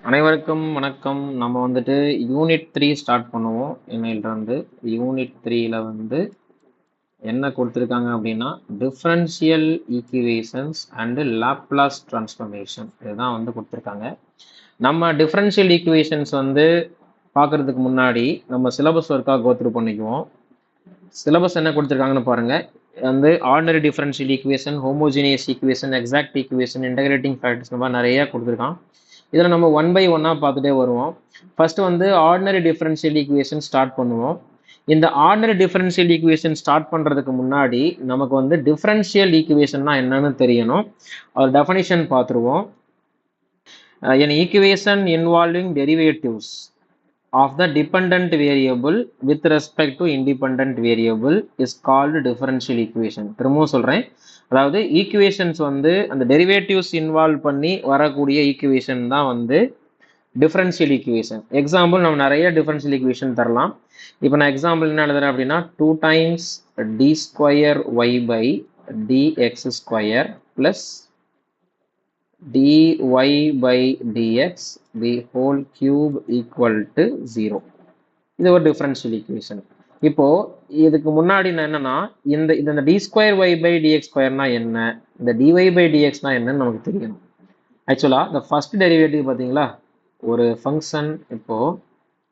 அனைவருக்கும் வணக்கம். நம்ம வந்துட்டு யூனிட் 3 ஸ்டார்ட் பண்ணுவோம். இன்னையிலிருந்து யூனிட் 3ல வந்து என்ன கொடுத்துருக்காங்க அப்படின்னா differential equations and Laplace transformation இதுதான் வந்து கொடுத்துருக்காங்க. நம்ம டிஃபரன்ஷியல் ஈக்குவேஷன்ஸ் வந்து பார்க்கறதுக்கு முன்னாடி நம்ம சிலபஸ் ஒர்க்காக கோத்ரூ பண்ணிக்குவோம். சிலபஸ் என்ன கொடுத்துருக்காங்கன்னு பாருங்க. வந்து ordinary differential equation, homogeneous equation, exact equation, integrating factors இந்த மாதிரி நிறைய கொடுத்துருக்கான். இதில் நம்ம 1 by 1 பார்த்துட்டே வருவோம். ஃபர்ஸ்ட் வந்து ஆர்டினரி டிஃபரன்ஷியல் ஈக்குவேஷன் ஸ்டார்ட் பண்ணுவோம். இந்த ஆர்டினரி டிஃபரன்ஷியல் ஈக்குவேஷன் ஸ்டார்ட் பண்ணுறதுக்கு முன்னாடி நமக்கு வந்து டிஃபரன்ஷியல் ஈக்குவேஷன்னா என்னன்னு தெரியணும். ஒரு டெஃபனிஷன் பார்த்துருவோம். an equation involving derivatives of the dependent variable with respect to independent variable is called differential equation. திரும்பவும் சொல்கிறேன். அதாவது ஈக்குவேஷன்ஸ் வந்து அந்த டெரிவேட்டிவ்ஸ் இன்வால்வ் பண்ணி வரக்கூடிய ஈக்குவேஷன் தான் வந்து டிஃபரன்ஷியல் ஈக்குவேஷன். எக்ஸாம்பிள் நம்ம நிறைய டிஃபரன்ஷியல் ஈக்குவேஷன் தரலாம். இப்போ நான் எக்ஸாம்பிள் என்ன எழுதுறேன் அப்படின்னா 2 times d square y by dx square plus dy by dx the whole cube equal to 0. இது ஒரு டிஃபரன்ஷியல் ஈக்குவேஷன். இப்போ இதுக்கு முன்னாடி நான் என்னன்னா இந்த d square y by dx ஸ்கொயர்னா என்ன, இந்த டிஒய் பை டிஎக்ஸ்னா என்னன்னு நமக்கு தெரியணும். ஆக்சுவலா இந்த ஃபர்ஸ்ட் டெரிவேட்டிவ் பார்த்தீங்களா, ஒரு ஃபங்க்ஷன். இப்போ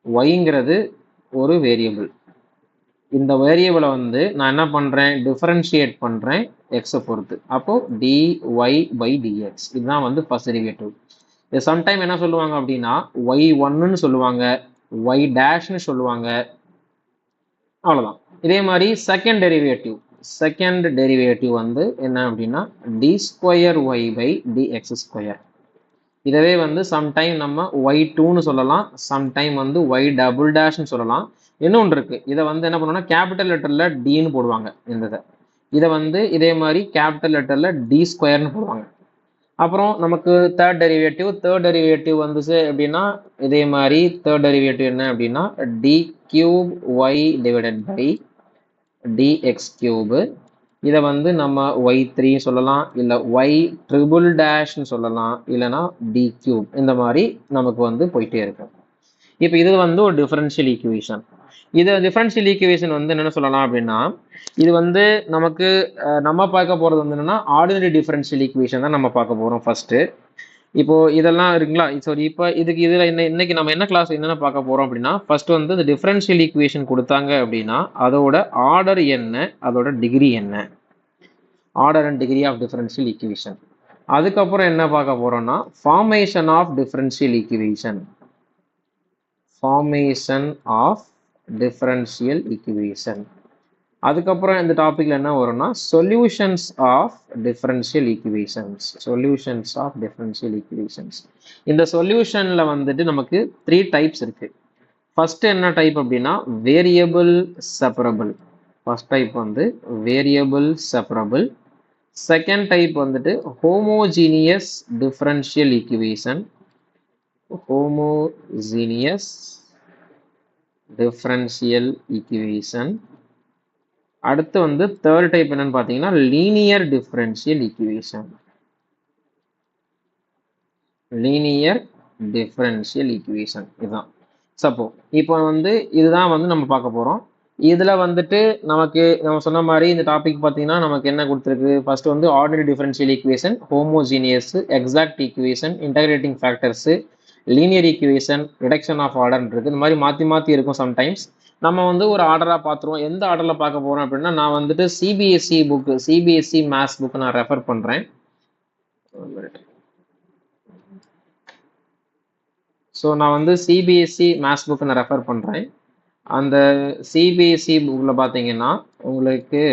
ஒய்ங்கிறது ஒரு வேரியபிள். இந்த வேரியபிளை வந்து நான் என்ன பண்றேன், டிஃபரன்ஷியேட் பண்றேன் எக்ஸை பொறுத்து. அப்போ டிஒய் பை டிஎக்ஸ் இதுதான் வந்து ஃபர்ஸ்ட் டெரிவேட்டிவ். இது சம்டைம் என்ன சொல்லுவாங்க அப்படின்னா ஒய் ஒன்னு சொல்லுவாங்க, ஒய் டேஷ்னு சொல்லுவாங்க, அவ்வளோதான். இதே மாதிரி செகண்ட் டெரிவேட்டிவ் வந்து என்ன அப்படின்னா d square y by dx square. இதவே வந்து சம்டைம் நம்ம ஒய் டூன்னு சொல்லலாம், சம்டைம் வந்து ஒய் டபுள் டேஷ்னு சொல்லலாம். இன்னொன்று இருக்கு, இதை வந்து என்ன பண்ணுவோம்னா கேபிட்டல் லெட்டர்ல டின்னு போடுவாங்க. இதை வந்து இதே மாதிரி கேபிட்டல் லெட்டர்ல டி ஸ்கொயர்னு போடுவாங்க. அப்புறம் நமக்கு தேர்ட் டெரிவேட்டிவ் வந்துச்சு அப்படின்னா இதே மாதிரி தேர்ட் டெரிவேட்டிவ் என்ன அப்படின்னா d cube y divided by dx cube. இதை வந்து நம்ம ஒய் த்ரீ சொல்லலாம், இல்லை ஒய் ட்ரிபிள் டேஷ்னு சொல்லலாம், இல்லைன்னா டி கியூப். இந்த மாதிரி நமக்கு வந்து போயிட்டே இருக்கும். இப்போ இது வந்து ஒரு டிஃபரன்ஷியல் ஈக்குவேஷன். இது டிஃபரன்ஷியல் ஈக்குவேஷன் வந்து என்ன சொல்லலாம் அப்படின்னா இது வந்து நமக்கு நம்ம பார்க்க போகிறது வந்து என்னன்னா ஆர்டினரி டிஃபரன்ஷியல் ஈக்குவேஷன் தான் நம்ம பார்க்க போகிறோம் ஃபர்ஸ்ட். இப்போ இதெல்லாம் இருக்குங்களா, சாரி. இப்போ இதில் இன்னைக்கு நம்ம என்ன கிளாஸ் என்னென்ன பார்க்க போகிறோம் அப்படின்னா ஃபர்ஸ்ட் வந்து இந்த டிஃபரன்ஷியல் ஈக்குவேஷன் கொடுத்தாங்க அப்படின்னா அதோட ஆர்டர் என்ன, அதோட டிகிரி என்ன, order and degree of differential equation. அதுக்கப்புறம் என்ன பார்க்க போறோம்னா formation of differential equation, formation of differential equation. அதுக்கப்புறம் இந்த டாபிக்ல என்ன வரும்னா சொல்யூஷன்ஸ் ஆஃப் டிஃபரன்ஷியல் ஈக்குவேஷன்ஸ். இந்த சொல்யூஷன்ல வந்துட்டு நமக்கு 3 டைப்ஸ் இருக்கு. ஃபர்ஸ்ட் என்ன டைப் அப்படின்னா வேரியபிள் செப்பரபிள். ஃபர்ஸ்ட் டைப் வந்து வேரியபிள் செப்பரபிள். செகண்ட் டைப் வந்துட்டு homogeneous differential equation, homogeneous differential equation. அடுத்து வந்து தேர்ட் டைப் என்னன்னு பார்த்தீங்கன்னா linear differential equation, linear differential equation. இதுதான் சப்போ இப்போ வந்து இதுதான் வந்து நம்ம பார்க்க போறோம். இதுல வந்துட்டு நமக்கு நம்ம சொன்ன மாதிரி இந்த டாபிக் பார்த்தீங்கன்னா நமக்கு என்ன கொடுத்துருக்கு, ஃபர்ஸ்ட் வந்து ordinary differential equation, homogeneous, exact equation, integrating factors, linear equation, reduction of order இருக்கு. இந்த மாதிரி மாற்றி இருக்கும். சம்டைம்ஸ் நம்ம வந்து ஒரு ஆர்டராக பார்த்துருவோம். எந்த ஆர்டரில் பார்க்க போகிறோம் அப்படின்னா நான் வந்துட்டு சிபிஎஸ்சி மேத்ஸ் புக் நான் ரெஃபர் பண்ணுறேன். ஸோ நான் வந்து சிபிஎஸ்சி மேத்ஸ் புக் நான் ரெஃபர் பண்ணுறேன். அந்த சிபிஎஸ்சி புக்கில் பார்த்தீங்கன்னா உங்களுக்கு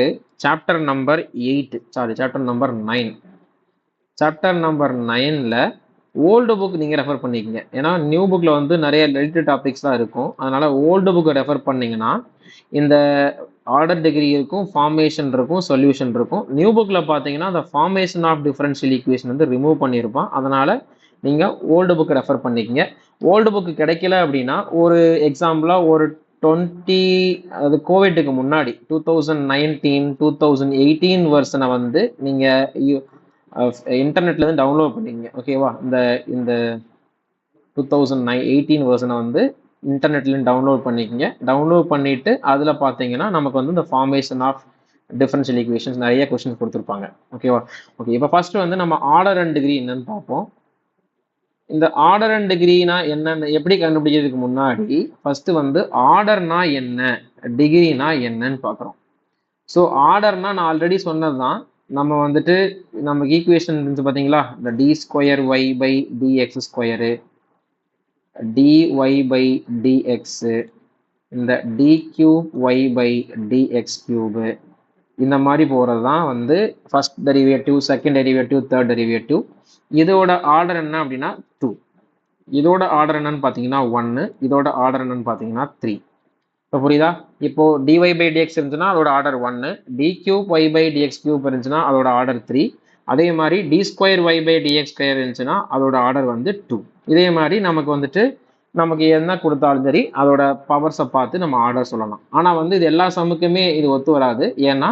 சாப்டர் நம்பர் 9 சாப்டர் நம்பர் 9ல் ஓல்டு புக் நீங்கள் ரெஃபர் பண்ணிக்கங்க. ஏன்னா நியூ புக்கில் வந்து நிறைய ரிலேட்டட் டாபிக்ஸ் தான் இருக்கும். அதனால ஓல்டு புக்கை ரெஃபர் பண்ணிங்கன்னா இந்த ஆர்டர் டிகிரி இருக்கும், ஃபார்மேஷன் இருக்கும், சொல்யூஷன் இருக்கும். நியூ புக்கில் பார்த்தீங்கன்னா அந்த ஃபார்மேஷன் ஆஃப் டிஃபரன்ஷியல் ஈக்குவேஷன் வந்து ரிமூவ் பண்ணியிருப்பான். அதனால நீங்கள் ஓல்டு புக் ரெஃபர் பண்ணிக்கங்க. ஓல்டு புக்கு கிடைக்கல அப்படின்னா ஒரு எக்ஸாம்பிளாக ஒரு 20 அது கோவிட்டுக்கு முன்னாடி 2019 2018 வெர்ஷனை வந்து நீங்கள் இன்டர்நெட்ல இருந்து டவுன்லோட் பண்ணிங்க. ஓகேவா, இந்த 2018 வெர்ஷனை வந்து இன்டர்நெட்லையும் டவுன்லோட் பண்ணிக்கோங்க. டவுன்லோட் பண்ணிவிட்டு அதில் பார்த்தீங்கன்னா நமக்கு வந்து இந்த ஃபார்மேஷன் ஆஃப் டிஃபரன்ஷியல் ஈக்குவேஷன்ஸ் நிறைய கொஸ்டின்ஸ் கொடுத்துருப்பாங்க. ஓகேவா? ஓகே, இப்போ ஃபர்ஸ்ட் வந்து நம்ம ஆர்டர் அண்ட் டிகிரி என்னன்னு பார்ப்போம். இந்த ஆர்டர் அண்ட் டிகிரினா என்னன்னு எப்படி கண்டுபிடிக்கிறதுக்கு முன்னாடி ஃபர்ஸ்ட் வந்து ஆர்டர்னா என்ன, டிகிரினா என்னன்னு பார்க்குறோம். ஸோ ஆர்டர்னா நான் ஆல்ரெடி சொன்னது தான். நம்ம வந்துட்டு நமக்கு ஈக்குவேஷன் இருந்துச்சு பார்த்தீங்களா, இந்த d square y by dx square, dy by dx, இந்த d cube y by dx cube, இந்த மாதிரி போகிறது தான் வந்து first derivative, second derivative, third derivative. இதோட ஆர்டர் என்ன அப்படின்னா 2. இதோட ஆர்டர் என்னன்னு பார்த்தீங்கன்னா 1. இதோட ஆர்டர் என்னன்னு பார்த்தீங்கன்னா 3. இப்போ புரியுதா? இப்போ dy by dx இருந்துச்சுன்னா அதோட order 1, d cube y by dx cube இருந்துச்சுன்னா அதோட ஆர்டர் 3. அதே மாதிரி d square y by dx square இருந்துச்சுன்னா அதோட ஆர்டர் வந்து 2. இதே மாதிரி நமக்கு வந்துட்டு நமக்கு என்ன கொடுத்தாலும் சரி அதோட பவர்ஸை பார்த்து நம்ம ஆர்டர் சொல்லலாம். ஆனால் வந்து இது எல்லா சம்முக்குமே இது ஒத்து வராது. ஏன்னா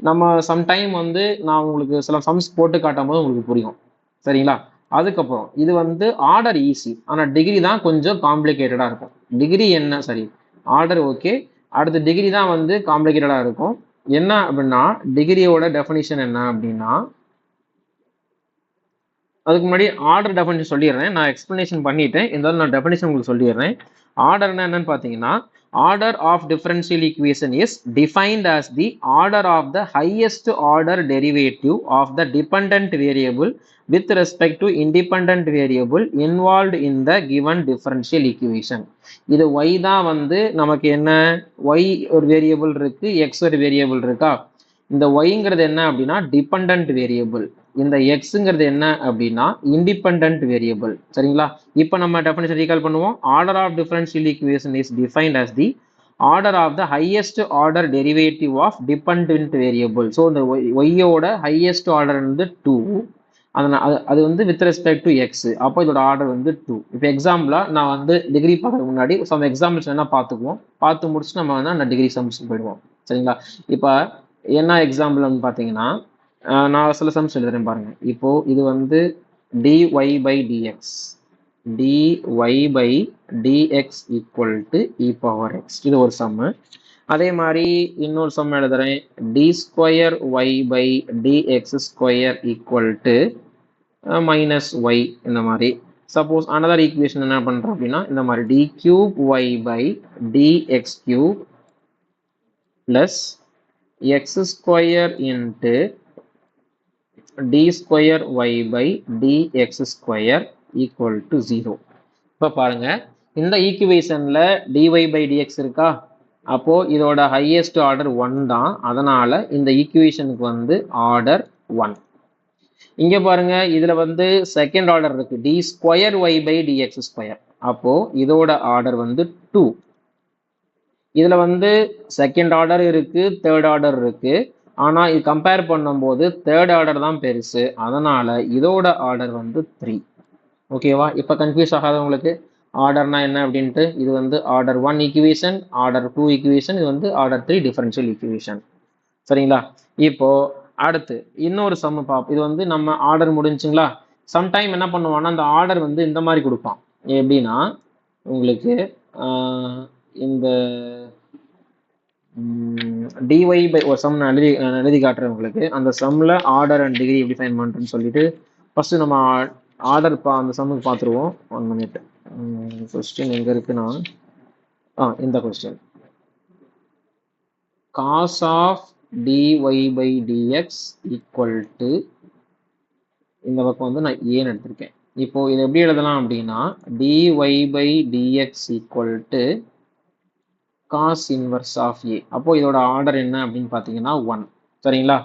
நம்ம சம்டைம் வந்து நான் உங்களுக்கு சில சம்ஸ் போட்டு காட்டும் போது உங்களுக்கு புரியும். சரிங்களா? அதுக்கப்புறம் இது வந்து ஆர்டர் ஈஸி, ஆனால் டிகிரி தான் கொஞ்சம் காம்ப்ளிகேட்டடாக இருக்கும். டிகிரி என்ன, சரி ஆர்டர் ஓகே, அடுத்த டிகிரி தான் வந்து காம்ப்ளிகேட்டடாக இருக்கும். என்ன அப்படின்னா டிகிரியோட டெஃபினிஷன் என்ன அப்படின்னா, அதுக்கு முன்னாடி ஆர்டர் டெஃபினிஷன் சொல்லிடுறேன். நான் எக்ஸ்பிளனேஷன் பண்ணிட்டேன், இருந்தாலும் நான் டெஃபினிஷன் உங்களுக்கு சொல்லிடுறேன். ஆர்டர்னா என்னன்னு பார்த்தீங்கன்னா, order of differential equation is defined as the order of the highest order derivative of the dependent variable with respect to independent variable involved in the given differential equation. இது y தான் வந்து நமக்கு என்ன, y ஒரு variable இருக்கு, x ஒரு variable இருக்கா. இந்த yங்கிறது என்ன அப்படின்னா டிபெண்டன்ட் வேரியபிள், இந்த எக்ஸுங்கிறது என்ன அப்படின்னா இண்டிபெண்டன்ட் வேரியபிள். சரிங்களா? இப்போ நம்ம டெஃபினிஷன் ரீகால் பண்ணுவோம். Order of differential equation is defined as the order of the highest order derivative of dependent variable. So இந்த ஒய்யோட ஹையஸ்ட் ஆர்டர் வந்து 2, அது வந்து வித் ரெஸ்பெக்ட் டு எக்ஸ். அப்போ இதோட ஆர்டர் வந்து 2. இப்போ எக்ஸாம்பிளாக நான் வந்து டிகிரி பார்க்கறதுக்கு முன்னாடி சம் எக்ஸாம்பிள்ஸ் என்ன பார்த்துக்குவோம், பார்த்து முடிச்சு நம்ம வந்து அந்த டிகிரி சம்ஸ் போயிடுவோம். சரிங்களா? இப்போ என்ன எக்ஸாம்பிள்னு பார்த்தீங்கன்னா, நான் சில சம்ஸ் எழுதுறேன் பாருங்க. இப்போ இது வந்து dy by dx, dy by dx equal to e power x, இது ஒரு சம்மு. அதே மாதிரி இன்னொரு சம் எழுதுறேன், d square y by dx square equal to minus y. இந்த மாதிரி சப்போஸ் அனதர் ஈக்குவேஷன் என்ன பண்றோம் அப்படின்னா, இந்த மாதிரி d cube y by dx cube plus x square into d square y by dx square equal to 0. இப்போ பாருங்க, இந்த ஈக்குவேஷன்ல dy by dx இருக்கா, அப்போ இதோட ஹையஸ்ட் ஆர்டர் 1 தான். அதனால இந்த ஈக்குவேஷனுக்கு வந்து ஆர்டர் 1. இங்க பாருங்க, இதுல வந்து செகண்ட் ஆர்டர் இருக்கு, d square y by dx square, அப்போ இதோட ஆர்டர் வந்து 2. இதுல வந்து செகண்ட் ஆர்டர் இருக்கு, தேர்ட் ஆர்டர் இருக்கு. ஆனா இது கம்பேர் பண்ணும்போது தேர்ட் ஆர்டர் தான் பெருசு, அதனால இதோட ஆர்டர் வந்து 3. ஓகேவா? இப்போ கன்ஃபியூஸ் ஆகாத உங்களுக்கு ஆர்டர்னா என்ன அப்படின்ட்டு. இது வந்து ஆர்டர் 1 ஈக்குவேஷன், ஆர்டர் 2 ஈக்குவேஷன், இது வந்து ஆர்டர் 3 டிஃபரன்ஷியல் ஈக்குவேஷன். சரிங்களா? இப்போ அடுத்து இன்னொரு சம் பார்ப்போம். இது வந்து நம்ம ஆர்டர் முடிஞ்சுங்களா. சம்டைம் என்ன பண்ணுவான்னா அந்த ஆர்டர் வந்து இந்த மாதிரி கொடுப்பான். எப்படின்னா உங்களுக்கு இந்த dy by ஒரு சம் நான் எழுதி காட்டுறேன் உங்களுக்கு. அந்த சம்மில் ஆர்டர் அண்ட் டிகிரி எப்படி ஃபைன் பண்ணுறேன்னு சொல்லிட்டு ஃபர்ஸ்ட் நம்ம ஆர்டர் அந்த சம்முக்கு பார்த்துருவோம். 1 minute. கொஸ்டின் எங்கே இருக்குன்னா, இந்த question cos of dy by dx equal to, இந்த பக்கம் வந்து நான் ஏன்னு எடுத்திருக்கேன். இப்போ இதை எப்படி எழுதலாம் அப்படின்னா dy by dx equal to cos inverse of a. அப்போ இதோட ஆர்டர் என்ன அப்படின்னு பார்த்தீங்கன்னா 1. சரிங்களா?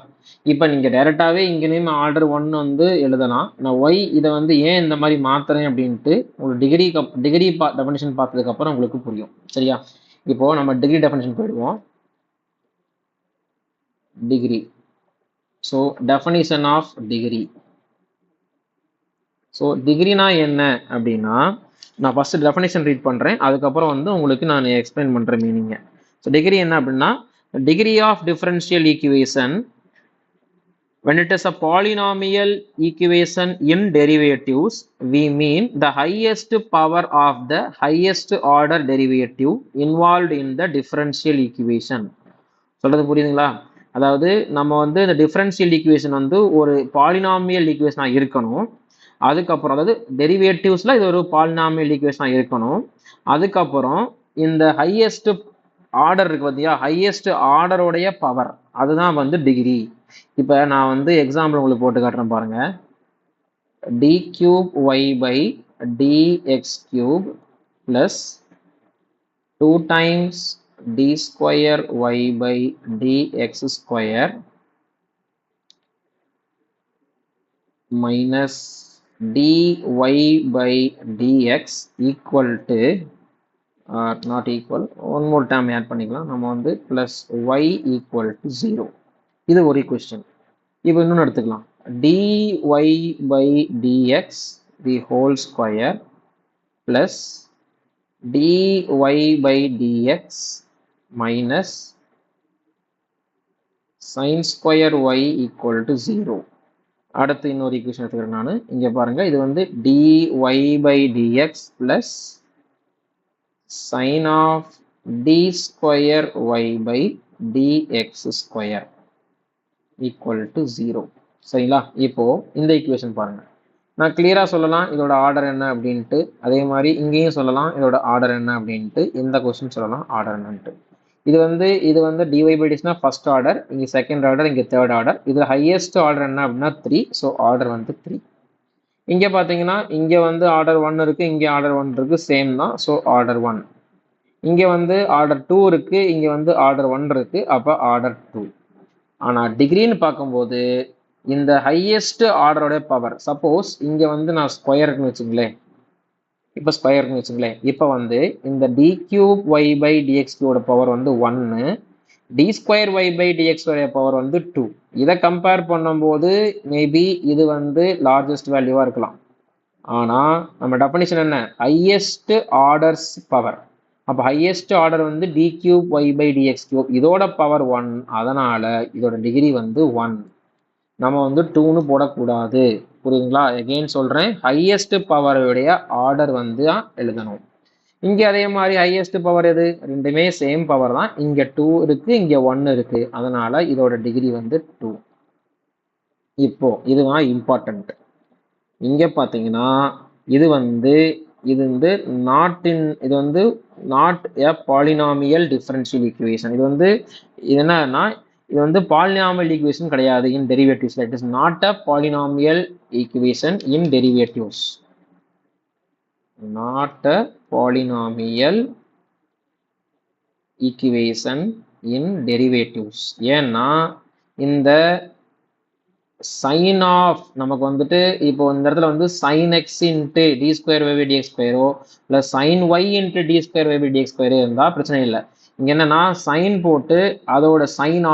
இப்போ நீங்கள் டைரெக்டாகவே இங்கேயுமே ஆர்டர் 1 வந்து எழுதலாம். நான் ஒய் இதை வந்து ஏன் இந்த மாதிரி மாற்றுறேன் அப்படின்ட்டு உங்களுக்கு டிகிரி டெஃபினிஷன் பார்த்ததுக்கப்புறம் உங்களுக்கு புரியும். சரியா? இப்போ நம்ம டிகிரி டெஃபினிஷன் போயிடுவோம். Degree, so definition of degree. So டிகிரினா என்ன அப்படின்னா, நான் ஃபர்ஸ்ட் டெஃபினிஷன் ரீட் பண்ணுறேன், அதுக்கப்புறம் வந்து உங்களுக்கு நான் எக்ஸ்பிளைன் பண்ணுறேன் மீனிங்க. ஸோ டிகிரி என்ன அப்படின்னா, degree of differential equation When it is a polynomial equation in derivatives, we mean the highest power of the highest order derivative involved in the differential equation. சொல்றது புரியுதுங்களா? அதாவது நம்ம வந்து இந்த டிஃபரன்ஷியல் ஈக்குவேஷன் வந்து ஒரு பாலினாமியல் ஈக்குவேஷனா இருக்கணும். அதுக்கப்புறம் அதாவது டெரிவேட்டிவ்ஸ்ல இது ஒரு பாலினாமியல் ஈக்குவேஷனா இருக்கணும். அதுக்கப்புறம் இந்த ஹையஸ்ட் ஆர்டர் இருக்கு பார்த்தியா, ஹையஸ்ட் ஆர்டருடைய பவர் அதுதான் வந்து டிகிரி. இப்போ நான் வந்து எக்ஸாம்பிள் உங்களுக்கு போட்டு காட்டுறேன் பாருங்க. D cube y by dx cube plus 2 times d square y by dx square minus dy by dx equal to not equal, one more term add பண்ணிக்கலாம் நம்ம வந்து plus y equal to 0. இது ஒரு equation. இப்போ இன்னொன்று எடுத்துக்கலாம். dy by dx the whole square plus dy by dx minus sin square y equal to 0. அடுத்து இன்னொரு ஈக்குவேஷன் எடுத்துக்கிறேன் நான். இங்கே பாருங்க, இது வந்து dy by dx plus sin of d square y by dx square equal to 0. சரிங்களா? இப்போ இந்த ஈக்குவேஷன் பாருங்க. நான் கிளியராக சொல்லலாம் இதோட ஆர்டர் என்ன அப்படின்ட்டு. அதே மாதிரி இங்கேயும் சொல்லலாம் இதோட ஆர்டர் என்ன அப்படின்ட்டு. இந்த கொஸ்டின் சொல்லலாம் ஆர்டர் என்னன்ட்டு. இது வந்து டிவை பை டிஸ்னா ஃபர்ஸ்ட் ஆர்டர், இங்கே செகண்ட் ஆர்டர், இங்கே தேர்ட் ஆர்டர். இதில் ஹையஸ்ட் ஆர்டர் என்ன அப்படின்னா 3. ஸோ ஆர்டர் வந்து 3. இங்கே பார்த்தீங்கன்னா இங்கே வந்து ஆர்டர் 1 இருக்குது, இங்கே ஆர்டர் 1 இருக்குது, சேம் தான். So order 1. இங்கே வந்து ஆர்டர் 2 இருக்குது, இங்கே வந்து ஆர்டர் 1 இருக்குது, அப்போ ஆர்டர் 2. ஆனால் டிகிரின்னு பார்க்கும்போது இந்த ஹையஸ்ட் ஆர்டரோட பவர், சப்போஸ் இங்கே வந்து நான் ஸ்கொயர்னு வச்சுங்களேன், இப்போ ஸ்கொயர்னு வச்சுங்களேன், இப்போ வந்து இந்த d cube y by dx கியூவோட பவர் வந்து 1, d square y by dx power வந்து 2. இதை கம்பேர் பண்ணும்போது மேபி இது வந்து லார்ஜஸ்ட் வேல்யூவாக இருக்கலாம். ஆனால் நம்ம டெஃபினிஷன் என்ன? Highest orders power. அப்போ ஹையஸ்ட் ஆர்டர் வந்து d cube y by dx cube, இதோட பவர் 1, அதனால் இதோட டிகிரி வந்து 1. நம்ம வந்து 2ன்னு போடக்கூடாது. புரியுதுங்களா? எகெயின் சொல்கிறேன், ஹையஸ்ட் பவருடைய ஆர்டர் வந்து எழுதணும். இங்கே அதே மாதிரி ஹையஸ்ட் பவர் எது? ரெண்டுமே சேம் பவர் தான். இங்கே 2 இருக்குது, இங்கே 1 இருக்குது. அதனால் இதோட டிகிரி வந்து 2. இப்போ இதுதான் இம்பார்ட்டண்ட். இங்கே பார்த்தீங்கன்னா இது வந்து not a polynomial differential equation. இது என்னன்னா, இது வந்து பாலினாமியல் ஈக்குவேஷன் கிடையாது in derivatives. It is not a polynomial equation in derivatives. Not a polynomial equation in derivatives. ஏன்னா இந்த சைன் ஆஃப் நமக்கு வந்துட்டு இப்போ இந்த இடத்துல வந்து sine x into d square y by dx ஸ்கொயரோ plus sine y into d square y by dx ஸ்கொயரோ இருந்தால் பிரச்சனை இல்லை. இங்கே என்னன்னா சைன் போட்டு அதோட sine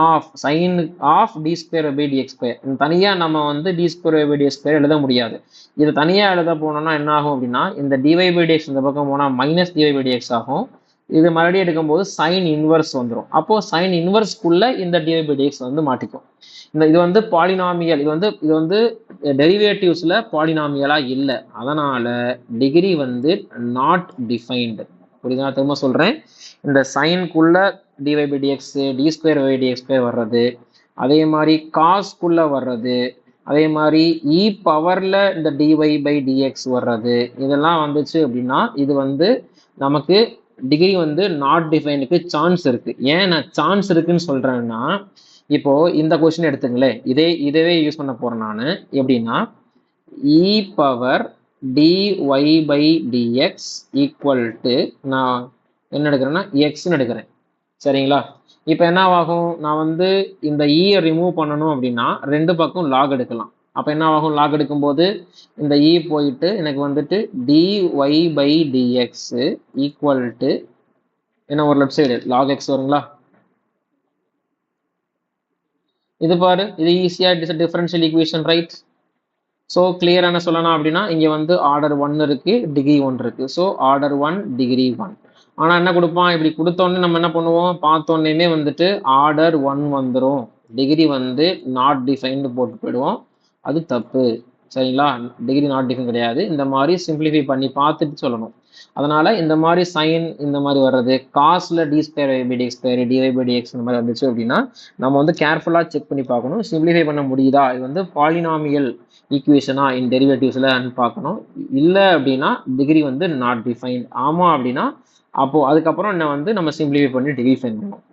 of d square by dx square தனியாக நம்ம வந்து d square by dx square எழுத முடியாது. இது தனியாக எழுத போனோம்னா என்ன ஆகும் அப்படின்னா, இந்த டிவை பை டிஎக்ஸ் இந்த பக்கம் போனால் மைனஸ் டிவை பை டிஎக்ஸ் ஆகும். இது மறுபடியும் எடுக்கும்போது சைன் இன்வர்ஸ் வந்துடும். அப்போ சைன் இன்வர்ஸ்க்குள்ள இந்த டிவை பை டிஎக்ஸ் வந்து மாட்டிக்கும். இது வந்து பாலினாமியல், இது வந்து டெரிவேட்டிவ்ஸ்ல பாலினாமியலா இல்லை. அதனால டிகிரி வந்து நாட் டிஃபைன்டு. புரியுதா? திரும்ப சொல்றேன், இந்த சைனுக்குள்ள dy by dx, d square y dx square வர்றது, அதே மாதிரி காஸ்க்குள்ள வர்றது, அதே மாதிரி இ பவர்ல இந்த டிஒய் பை டிஎக்ஸ் வர்றது, இதெல்லாம் வந்துச்சு அப்படின்னா இது வந்து நமக்கு டிகிரி வந்து நாட் டிஃபைனுக்கு சான்ஸ் இருக்கு. ஏன் நான் சான்ஸ் இருக்குன்னு சொல்றேன்னா, இப்போ இந்த கொஸ்டின் எடுத்துங்களேன், இதவே யூஸ் பண்ண போறேன் நான். எப்படின்னா e power dy by dx equal to, நான் என்ன எடுக்கிறேன்னா எக்ஸ்ன்னு எடுக்கிறேன். சரிங்களா? இப்போ என்ன ஆகும், நான் வந்து இந்த இயை ரிமூவ் பண்ணணும் அப்படின்னா ரெண்டு பக்கம் லாக் எடுக்கலாம். அப்போ என்ன ஆகும், லாக் எடுக்கும்போது இந்த இ போயிட்டு எனக்கு வந்துட்டு dy by dx equal to என்ன, ஒரு லெஃப்ட் சைடு லாக் எக்ஸ் வருங்களா? இது பாரு, இது ஈஸியா differential equation, right? So clear என்ன சொல்லணும் அப்படின்னா, இங்கே வந்து ஆர்டர் 1 இருக்கு, டிகிரி 1 இருக்கு. So order 1 degree 1. ஆனால் என்ன கொடுப்பான், இப்படி கொடுத்தோன்னே நம்ம என்ன பண்ணுவோம், பார்த்தோன்னே வந்துட்டு ஆர்டர் 1 வந்துடும். டிகிரி வந்து நாட் டிஃபைன்டு போட்டு போயிடுவோம். அது தப்பு. சரிங்களா? டிகிரி நாட் டிஃபைன் கிடையாது. இந்த மாதிரி சிம்பிளிஃபை பண்ணி பார்த்துட்டு சொல்லணும். அதனால இந்த மாதிரி சைன் இந்த மாதிரி வர்றது, காஸ்ல d square by dx square dy by dx இந்த மாதிரி வந்துச்சு அப்படின்னா நம்ம வந்து கேர்ஃபுல்லாக செக் பண்ணி பார்க்கணும். சிம்பிளிஃபை பண்ண முடியுதா, இது வந்து பாலினாமியல் ஈக்குவேஷனா இன் டெரிவேட்டிவ்ஸ்ல பார்க்கணும். இல்லை அப்படின்னா டிகிரி வந்து நாட் டிஃபைன். ஆமா அப்படின்னா அப்போ அதுக்கப்புறம் என்ன வந்து நம்ம சிம்பிளிஃபை பண்ணி டிகிரி ஃபைன் பண்ணுவோம்.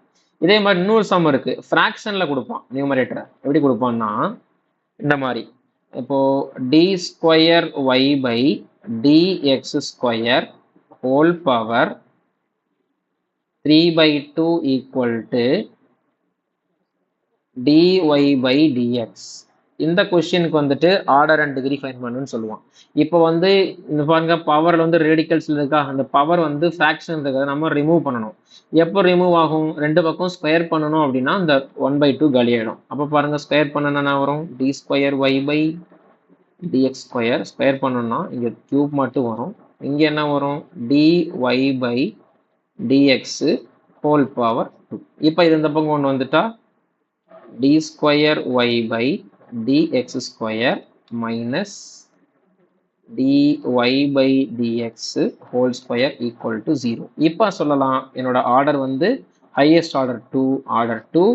இதே மாதிரி இன்னொரு சம் இருக்கு, ஃப்ராக்ஷன்ல கொடுப்பான் நியூமரேட்டரை. எப்படி கொடுப்பான்னா இந்த மாதிரி, இப்போ d square y by dx square whole power 3/2 equal to dy by dx. இந்த கொஸ்டினுக்கு வந்துட்டு ஆர்டர் அண்ட் டிகிரி ஃபைண்ட் பண்ணுன்னு சொல்லுவான். இப்போ வந்து இந்த பாருங்க, பவர்ல வந்து ரேடிக்கல்ஸ் இருக்கா, அந்த பவர் வந்து ஃப்ராக்ஷன் இருக்கிறத நம்ம ரிமூவ் பண்ணணும். எப்போ ரிமூவ் ஆகும், ரெண்டு பக்கம் ஸ்கொயர் பண்ணணும் அப்படின்னா இந்த 1/2 காலியாயிடும். அப்போ பாருங்க, ஸ்கொயர் பண்ணனா வரும் d square y by dx square. Square பண்ணணும்னா இங்கே கியூப் மட்டும் வரும். இங்கே என்ன வரும், dy by dx whole power 2. இப்போ இது இந்த பக்கம் கொண்டு வந்துட்டா d square y by dx square minus dy by dx whole square equal to 0. இப்போ சொல்லலாம் என்னோட ஆர்டர் வந்து ஹையஸ்ட் ஆர்டர் 2, ஆர்டர் 2,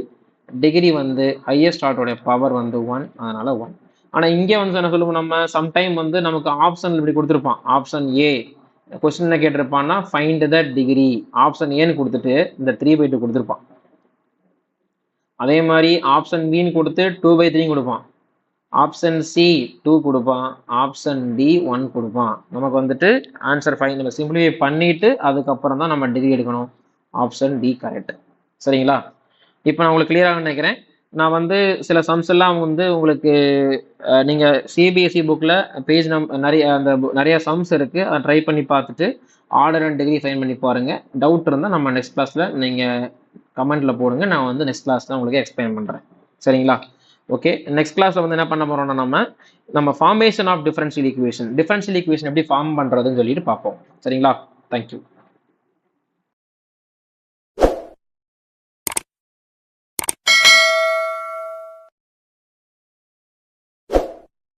டிகிரி வந்து ஹையஸ்ட் ஆர்டருடைய பவர் வந்து 1, அதனால 1. ஆனால் இங்கே வந்து என்ன சொல்லுவோம், நம்ம சம்டைம் வந்து நமக்கு ஆப்ஷன் இப்படி கொடுத்துருப்பான். ஆப்ஷன் ஏ கொஸ்டின் என்ன கேட்டிருப்பான்னா ஃபைண்ட் த டிகிரி, ஆப்ஷன் ஏன்னு கொடுத்துட்டு இந்த 3/2 கொடுத்துருப்பான். அதே மாதிரி ஆப்ஷன் பின்னு கொடுத்து 2/3 கொடுப்பான். ஆப்ஷன் சி 2 கொடுப்பான். ஆப்ஷன் டி 1 கொடுப்பான். நமக்கு வந்துட்டு ஆன்சர் ஃபைன் நம்ம சிம்பிளிஃபை பண்ணிட்டு அதுக்கப்புறம் தான் நம்ம டிகிரி எடுக்கணும். Option D correct. சரிங்களா? இப்போ நான் உங்களுக்கு கிளியராக நினைக்கிறேன். நான் வந்து சில சம்ஸ் எல்லாம் வந்து உங்களுக்கு நீங்கள் சிபிஎஸ்சி புக்கில் பேஜ் நிறைய சம்ஸ் இருக்குது, அதை ட்ரை பண்ணி பார்த்துட்டு ஆர்டர் அண்ட் டிகிரி ஃபைன் பண்ணி பாருங்கள். டவுட் இருந்தால் நம்ம நெக்ஸ்ட் கிளாஸில் நீங்கள் கமெண்ட்டில் போடுங்க, நான் வந்து நெக்ஸ்ட் கிளாஸில் உங்களுக்கு எக்ஸ்பிளைன் பண்ணுறேன். சரிங்களா? ஓகே, நெக்ஸ்ட் கிளாஸில் வந்து என்ன பண்ண போகிறோம்னா நம்ம ஃபார்மேஷன் ஆஃப் டிஃபரன்ஷியல் ஈக்குவேஷன் எப்படி ஃபார்ம் பண்ணுறதுன்னு சொல்லிட்டு பார்ப்போம். சரிங்களா? தேங்க்யூ.